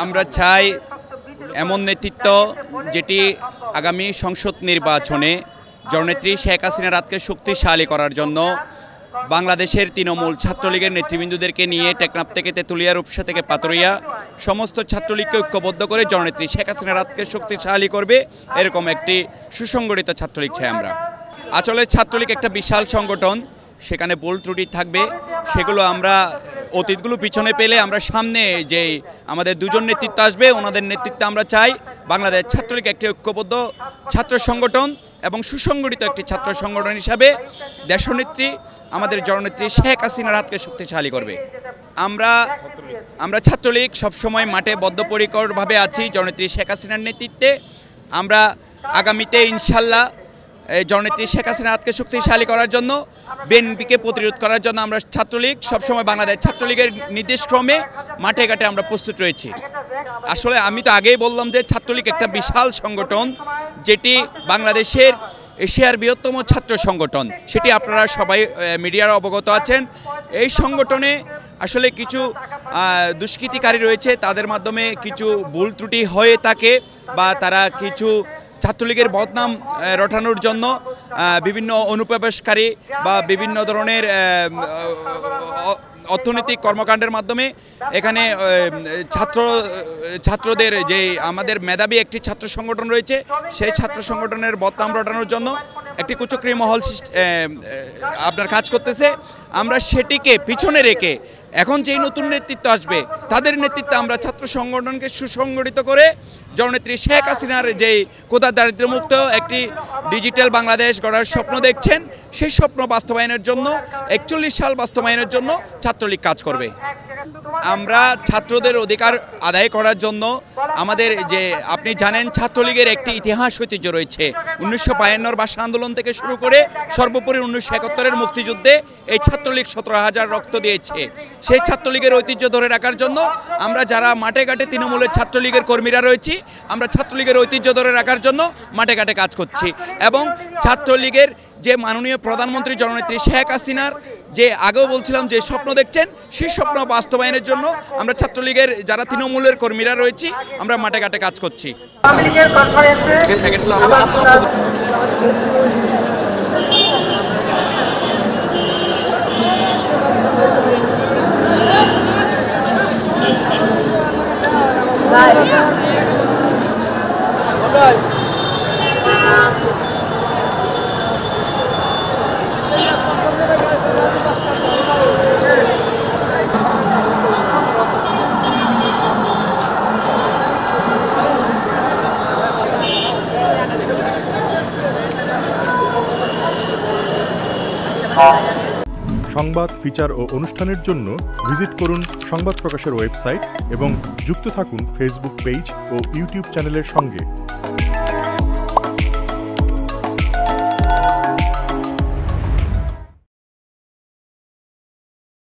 আমরা চাই এমন নেতৃত্ব যেটি আগামী সংসদ নির্বাচনে জননেত্রী শেখ হাসিনার হাতকে শক্তিশালী করার জন্য বাংলাদেশের তৃণমূল ছাত্রলীগের নেতৃবৃন্দদেরকে নিয়ে টেকনাফ থেকে তেঁতুলিয়া, রূপসা থেকে পাতুরিয়া সমস্ত ছাত্রলীগকে ঐক্যবদ্ধ করে জননেত্রী শেখ হাসিনার হাতকে শক্তিশালী করবে, এরকম একটি সুসংগঠিত ছাত্রলীগ চাই আমরা। আসলে ছাত্রলীগ একটা বিশাল সংগঠন, সেখানে ভুল ত্রুটি থাকবে, সেগুলো আমরা অতীতগুলো পিছনে পেলে আমরা সামনে যে আমাদের দুজন নেতৃত্ব আসবে ওনাদের নেতৃত্বে আমরা চাই বাংলাদেশ ছাত্রলীগ একটি ঐক্যবদ্ধ ছাত্র সংগঠন এবং সুসংগঠিত একটি ছাত্র সংগঠন হিসাবে দেশনেত্রী আমাদের জননেত্রী শেখ হাসিনার হাতকে শক্তিশালী করবে। আমরা ছাত্রলীগ সবসময় মাঠে বদ্ধপরিকরভাবে আছি জননেত্রী শেখ হাসিনার নেতৃত্বে। আমরা আগামীতে ইনশাল্লাহ জননেত্রী শেখ হাসিনার হাতকে শক্তিশালী করার জন্য, বিএনপিকে প্রতিরোধ করার জন্য আমরা ছাত্রলীগ সবসময় বাংলাদেশ ছাত্রলীগের নির্দেশক্রমে মাঠে ঘাটে আমরা প্রস্তুত রয়েছি। আসলে আমি তো আগেই বললাম যে ছাত্রলীগ একটা বিশাল সংগঠন, যেটি বাংলাদেশের এশিয়ার বৃহত্তম ছাত্র সংগঠন, সেটি আপনারা সবাই মিডিয়ার অবগত আছেন। এই সংগঠনে আসলে কিছু দুষ্কৃতিকারী রয়েছে, তাদের মাধ্যমে কিছু ভুল ত্রুটি হয়ে থাকে বা তারা কিছু ছাত্রলীগের বদনাম রটানোর জন্য বিভিন্ন অনুপ্রবেশকারী বা বিভিন্ন ধরনের অর্থনৈতিক কর্মকাণ্ডের মাধ্যমে এখানে ছাত্রদের যে আমাদের মেধাবী একটি ছাত্র সংগঠন রয়েছে, সেই ছাত্র সংগঠনের বদনাম রটানোর জন্য একটি কুচক্রী মহল আপনার কাজ করতেছে। আমরা সেটিকে পিছনে রেখে এখন যেই নতুন নেতৃত্ব আসবে তাদের নেতৃত্বে আমরা ছাত্র সংগঠনকে সুসংগঠিত করে জননেত্রী শেখ হাসিনার যেই কোটা দারিদ্র্যমুক্ত একটি ডিজিটাল বাংলাদেশ গড়ার স্বপ্ন দেখছেন, সেই স্বপ্ন বাস্তবায়নের জন্য 41 সাল বাস্তবায়নের জন্য ছাত্রলীগ কাজ করবে। আমরা ছাত্রদের অধিকার আদায় করার জন্য আমাদের যে আপনি জানেন ছাত্রলীগের একটি ইতিহাস ঐতিহ্য রয়েছে। 1952 ভাষা আন্দোলন থেকে শুরু করে সর্বোপরি 1971 মুক্তিযুদ্ধে এই ছাত্রলীগ 17,000 রক্ত দিয়েছে। সেই ছাত্রলীগের ঐতিহ্য ধরে রাখার জন্য আমরা যারা মাঠে ঘাটে তৃণমূলের ছাত্রলীগের কর্মীরা রয়েছি, আমরা ছাত্রলীগের ঐতিহ্য ধরে রাখার জন্য মাঠে ঘাটে কাজ করছি এবং ছাত্রলীগের যে মাননীয় প্রধানমন্ত্রী জননেত্রী শেখ হাসিনার যে আগেও বলছিলাম যে স্বপ্ন দেখছেন, সেই স্বপ্ন বাস্তবায়নের জন্য আমরা ছাত্রলীগের যারা তৃণমূলের কর্মীরা রয়েছি আমরা মাঠে ঘাটে কাজ করছি। সংবাদ, ফিচার ও অনুষ্ঠানের জন্য ভিজিট করুন সংবাদ প্রকাশের ওয়েবসাইট এবং যুক্ত থাকুন ফেসবুক পেজ ও ইউটিউব চ্যানেলের সঙ্গে।